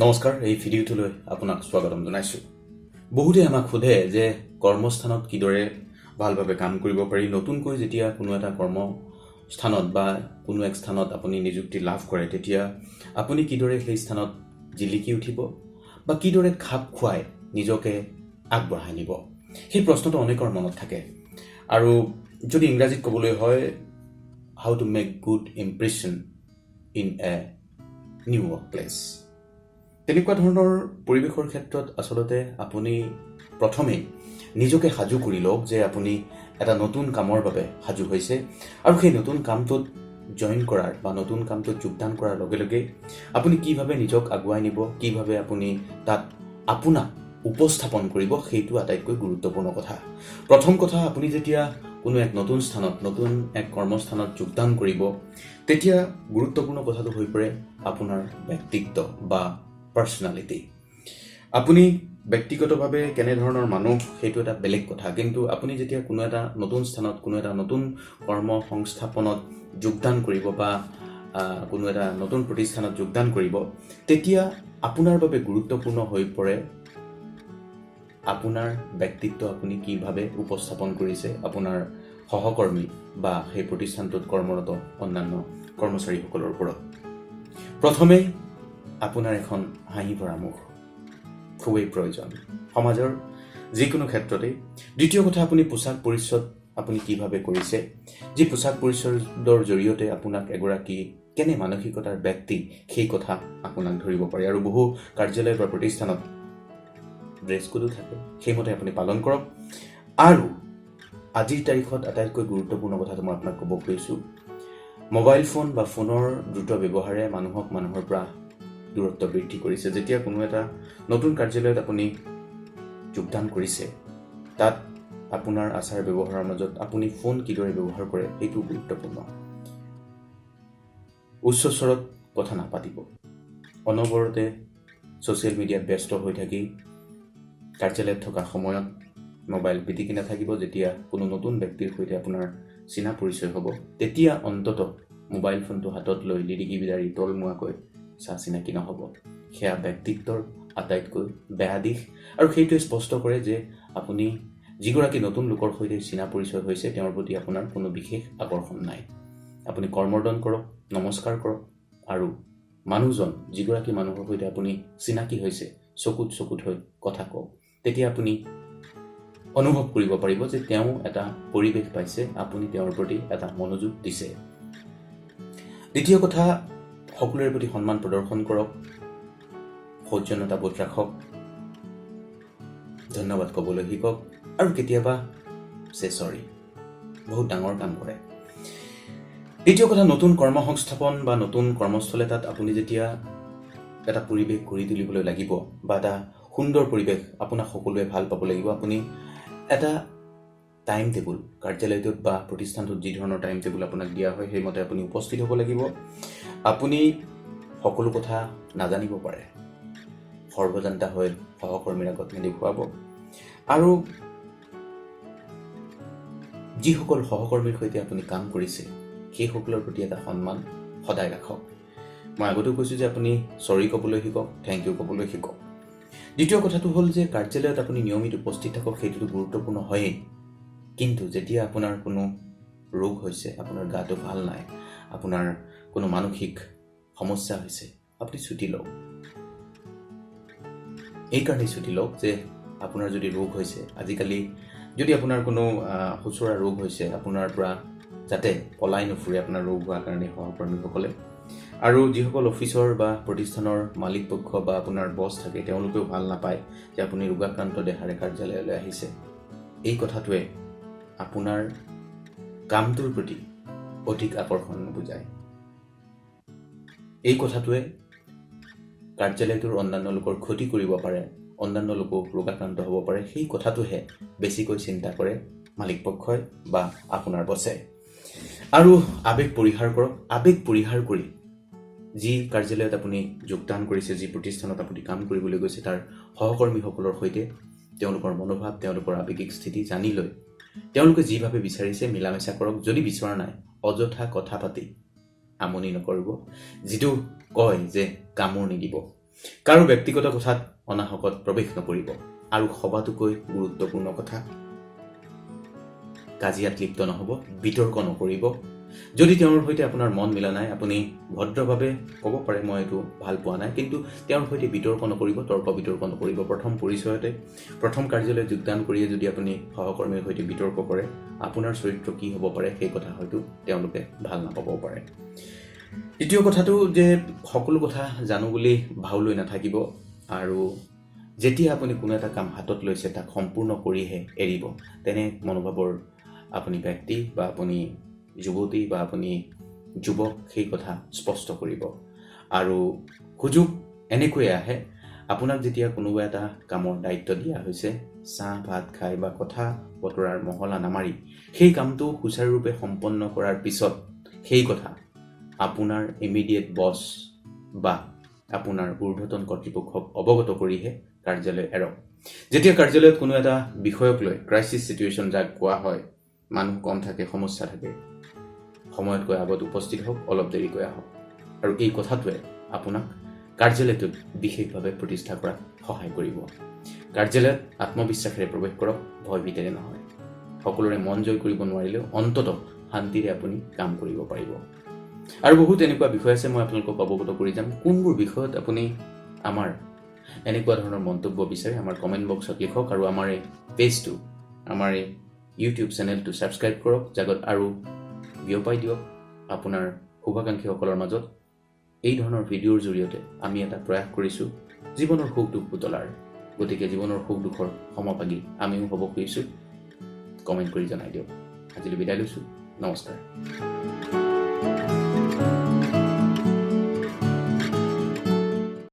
নমস্কাৰ, এই ভিডিঅ'টোলৈ আপোনাক স্বাগতম জনাইছোঁ। বহুতে আমাক সোধে যে কৰ্মস্থানত কিদৰে ভালভাৱে কাম কৰিব পাৰি। নতুনকৈ যেতিয়া কোনো এটা কৰ্মস্থানত বা কোনো এক স্থানত আপুনি নিযুক্তি লাভ কৰে, তেতিয়া আপুনি কিদৰে সেই স্থানত জিলিকি উঠিব বা কিদৰে খাপ খুৱাই নিজকে আগবঢ়াই নিব, সেই প্ৰশ্নটো অনেকৰ মনত থাকে। আৰু যদি ইংৰাজীত ক'বলৈ হয়, how to make good impression in a new work place. তেনেকুৱা ধৰণৰ পৰিৱেশৰ ক্ষেত্ৰত আচলতে আপুনি প্ৰথমে নিজকে সাজু কৰি লওক যে আপুনি এটা নতুন কামৰ বাবে সাজু হৈছে, আৰু সেই নতুন কামটোত জইন কৰাৰ বা নতুন কামটোত যোগদান কৰাৰ লগে লগে আপুনি কিভাৱে নিজক আগুৱাই নিব, কিভাৱে আপুনি তাত আপোনাক উপস্থাপন কৰিব, সেইটো আটাইতকৈ গুৰুত্বপূৰ্ণ কথা। প্ৰথম কথা, আপুনি যেতিয়া কোনো এক নতুন স্থানত, নতুন এক কৰ্মস্থানত যোগদান কৰিব, তেতিয়া গুৰুত্বপূৰ্ণ কথাটো হৈ পৰে আপোনাৰ ব্যক্তিত্ব বা পাৰ্চনেলিটি। আপুনি ব্যক্তিগতভাৱে কেনেধৰণৰ মানুহ সেইটো এটা বেলেগ কথা, কিন্তু আপুনি যেতিয়া কোনো এটা নতুন স্থানত, কোনো এটা নতুন কৰ্ম সংস্থাপনত যোগদান কৰিব বা কোনো এটা নতুন প্ৰতিষ্ঠানত যোগদান কৰিব, তেতিয়া আপোনাৰ বাবে গুৰুত্বপূৰ্ণ হৈ পৰে আপোনাৰ ব্যক্তিত্ব, আপুনি কিভাৱে উপস্থাপন কৰিছে আপোনাৰ সহকৰ্মী বা সেই প্ৰতিষ্ঠানটোত কৰ্মৰত অন্যান্য কৰ্মচাৰীসকলৰ ওপৰত। প্ৰথমেই আপোনাৰ এখন হাঁহি ভৰা মুখ খুবেই প্ৰয়োজন সমাজৰ যিকোনো ক্ষেত্ৰতেই। দ্বিতীয় কথা, আপুনি পোচাক পৰিচ্ছদ আপুনি কিভাৱে কৰিছে, যি পোচাক পৰিচ্ছদৰ জৰিয়তে আপোনাক এগৰাকী কেনে মানসিকতাৰ ব্যক্তি সেই কথা আপোনাক ধৰিব পাৰে। আৰু বহু কাৰ্যালয় বা প্ৰতিষ্ঠানত ড্ৰেছ কোডো থাকে, সেইমতে আপুনি পালন কৰক। আৰু আজিৰ তাৰিখত আটাইতকৈ গুৰুত্বপূৰ্ণ কথাটো মই আপোনাক ক'ব খুজিছোঁ, মোবাইল ফোন বা ফোনৰ দ্ৰুত ব্যৱহাৰে মানুহক মানুহৰ পৰা দূৰত্ব বৃদ্ধি কৰিছে। যেতিয়া কোনো এটা নতুন কাৰ্যালয়ত আপুনি যোগদান কৰিছে, তাত আপোনাৰ আচাৰ ব্যৱহাৰৰ মাজত আপুনি ফোন কিদৰে ব্যৱহাৰ কৰে সেইটো গুৰুত্বপূৰ্ণ। উচ্চ স্বৰত কথা নাপাতিব, অনবৰতে ছ'চিয়েল মিডিয়াত ব্যস্ত হৈ থাকি কাৰ্যালয়ত থকা সময়ত মোবাইল পিটিকি নাথাকিব। যেতিয়া কোনো নতুন ব্যক্তিৰ সৈতে আপোনাৰ চিনা পৰিচয় হ'ব, তেতিয়া অন্ততঃ মোবাইল ফোনটো হাতত লৈ লিৰিকি বিদাৰি তলমুৱাকৈ চা চিনাকি নহ'ব। সেয়া ব্যক্তিত্বৰ আটাইতকৈ বেয়া দিশ, আৰু সেইটোৱে স্পষ্ট কৰে যে আপুনি যিগৰাকী নতুন লোকৰ সৈতে চিনা পৰিচয় হৈছে, তেওঁৰ প্ৰতি আপোনাৰ কোনো বিশেষ আকৰ্ষণ নাই। আপুনি কৰ্মৰ্দন কৰক, নমস্কাৰ কৰক, আৰু মানুহজন যিগৰাকী মানুহৰ সৈতে আপুনি চিনাকি হৈছে চকুত চকুত হৈ কথা কওক। তেতিয়া আপুনি অনুভৱ কৰিব পাৰিব যে তেওঁ এটা পৰিৱেশ পাইছে, আপুনি তেওঁৰ প্ৰতি এটা মনোযোগ দিছে। দ্বিতীয় কথা, সকলোৰে প্ৰতি সন্মান প্ৰদৰ্শন কৰক, সৌজন্যতাবোধ ৰাখক, ধন্যবাদ ক'বলৈ শিকক, আৰু কেতিয়াবা চৰি বহুত ডাঙৰ কাম কৰে। দ্বিতীয় কথা, নতুন কৰ্মসংস্থাপন বা নতুন কৰ্মস্থলে তাত আপুনি যেতিয়া এটা পৰিৱেশ গঢ়ি তুলিবলৈ লাগিব বা এটা সুন্দৰ পৰিৱেশ আপোনাক সকলোৱে ভাল পাব লাগিব, আপুনি এটা টাইম টেবুল, কাৰ্যালয়টোত বা প্ৰতিষ্ঠানটোত যি ধৰণৰ টাইম টেবুল আপোনাক দিয়া হয় সেইমতে আপুনি উপস্থিত হ'ব লাগিব। আপুনি সকলো কথা নাজানিব পাৰে, সৰ্বজান্তা হৈ সহকৰ্মীৰ আগত নেদেখুৱাব। আৰু যিসকল সহকৰ্মীৰ সৈতে আপুনি কাম কৰিছে সেইসকলৰ প্ৰতি এটা সন্মান সদায় ৰাখক। মই আগতেও কৈছোঁ যে আপুনি চৰি ক'বলৈ শিকক, থেংক ইউ ক'বলৈ শিকক। দ্বিতীয় কথাটো হ'ল যে কাৰ্যালয়ত আপুনি নিয়মিত উপস্থিত থাকক, সেইটোতো গুৰুত্বপূৰ্ণ হয়েই। কিন্তু যেতিয়া আপোনাৰ কোনো ৰোগ হৈছে, আপোনাৰ গাটো ভাল নাই, আপোনাৰ কোনো মানসিক সমস্যা হৈছে, আপুনি ছুটি লওক। এইকাৰণেই ছুটি লওক যে আপোনাৰ যদি ৰোগ হৈছে, আজিকালি যদি আপোনাৰ কোনো খুচুৰা ৰোগ হৈছে, আপোনাৰ পৰা যাতে পলাই নুফুৰে আপোনাৰ ৰোগ হোৱাৰ কাৰণে সহকৰ্মীসকলে। আৰু যিসকল অফিচৰ বা প্ৰতিষ্ঠানৰ মালিক পক্ষ বা আপোনাৰ বছ থাকে, তেওঁলোকেও ভাল নাপায় যে আপুনি ৰোগাক্ৰান্ত দেহাৰে কাৰ্যালয়লৈ আহিছে। এই কথাটোৱে আপোনাৰ কামটোৰ প্ৰতি অধিক আকৰ্ষণ নুবুজায়। এই কথাটোৱে কাৰ্যালয়টোৰ অন্যান্য লোকৰ ক্ষতি কৰিব পাৰে, অন্যান্য লোকো ৰোগাক্ৰান্ত হ'ব পাৰে। সেই কথাটোহে বেছিকৈ চিন্তা কৰে মালিক পক্ষই বা আপোনাৰ বছে। আৰু আৱেগ পৰিহাৰ কৰক। আৱেগ পৰিহাৰ কৰি যি কাৰ্যালয়ত আপুনি যোগদান কৰিছে, যি প্ৰতিষ্ঠানত আপুনি কাম কৰিবলৈ গৈছে, তাৰ সহকৰ্মীসকলৰ সৈতে তেওঁলোকৰ মনোভাৱ, তেওঁলোকৰ আৱেগিক স্থিতি জানি লৈ তেওঁলোকে যিভাৱে বিচাৰিছে মিলা মিছা কৰক। যদি বিচৰা নাই, অযথা কথা পাতি আমনি নকৰিব। যিটো কয় যে কামোৰ নিদিব, কাৰো ব্যক্তিগত কথাত অনাহকত প্ৰৱেশ নকৰিব। আৰু সবাতোকৈ গুৰুত্বপূৰ্ণ কথা, কাজিয়াত লিপ্ত নহ'ব, বিতৰ্ক নকৰিব। যদি তেওঁৰ সৈতে আপোনাৰ মন মিলা নাই, আপুনি ভদ্ৰভাৱে ক'ব পাৰে মই এইটো ভাল পোৱা নাই, কিন্তু তেওঁৰ সৈতে বিতৰ্ক নকৰিব, তৰ্ক বিতৰ্ক নকৰিব। প্ৰথম পৰিচয়তে, প্ৰথম কাৰ্যালয়ত যোগদান কৰিয়ে যদি আপুনি সহকৰ্মীৰ সৈতে বিতৰ্ক কৰে, আপোনাৰ চৰিত্ৰ কি হ'ব পাৰে সেই কথা হয়তো তেওঁলোকে ভাল নাপাবও পাৰে। দ্বিতীয় কথাটো যে সকলো কথা জানো বুলি ভাও লৈ নাথাকিব, আৰু যেতিয়া আপুনি কোনো এটা কাম হাতত লৈছে তাক সম্পূৰ্ণ কৰিহে এৰিব, তেনে মনোভাৱৰ আপুনি ব্যক্তি বা আপুনি যুৱতী বা আপুনি যুৱক সেই কথা স্পষ্ট কৰিব। আৰু সুযোগ এনেকৈয়ে আহে, আপোনাক যেতিয়া কোনোবা এটা কামৰ দায়িত্ব দিয়া হৈছে, চাহ ভাত খাই বা কথা বতৰাৰ মহলা নামাৰি সেই কামটো সুচাৰুৰূপে সম্পন্ন কৰাৰ পিছত সেই কথা আপোনাৰ ইমিডিয়েট বছ বা আপোনাৰ ঊৰ্ধ্বতন কৰ্তৃপক্ষক অৱগত কৰিহে কাৰ্যালয় এৰক। যেতিয়া কাৰ্যালয়ত কোনো এটা বিষয়ক লৈ ক্ৰাইচিছ চিটুৱেশ্যন যাক কোৱা হয়, মানুহ কম থাকে, সমস্যা থাকে, সময়তকৈ আগত উপস্থিত হওক, অলপ দেৰিকৈ আহক। আৰু এই কথাটোৱে আপোনাক কাৰ্যালয়টোত বিশেষভাৱে প্ৰতিষ্ঠা কৰাত সহায় কৰিব। কাৰ্যালয়ত আত্মবিশ্বাসেৰে প্ৰৱেশ কৰক, ভয়ভীতেৰে নহয়। সকলোৰে মন জয় কৰিব নোৱাৰিলেও অন্ততঃ শান্তিৰে আপুনি কাম কৰিব পাৰিব। আৰু বহুত এনেকুৱা বিষয় আছে, মই আপোনালোকক অৱগত কৰি যাম। কোনবোৰ বিষয়ত আপুনি আমাৰ এনেকুৱা ধৰণৰ মন্তব্য বিচাৰে আমাৰ কমেণ্ট বক্সত লিখক, আৰু আমাৰ এই পেজটো, আমাৰ এই ইউটিউব চেনেলটো ছাবস্ক্ৰাইব কৰক, জাগত আৰু বিয়পাই দিয়ক আপোনাৰ শুভাকাংক্ষীসকলৰ মাজত। এই ধৰণৰ ভিডিঅ'ৰ জৰিয়তে আমি এটা প্ৰয়াস কৰিছোঁ জীৱনৰ সুখ দুখ বুতলাৰ। গতিকে জীৱনৰ সুখ দুখৰ সমভাগী আমিও হ'ব খুজিছোঁ। কমেণ্ট কৰি জনাই দিয়ক। আজিলৈ বিদায় লৈছোঁ। নমস্কাৰ।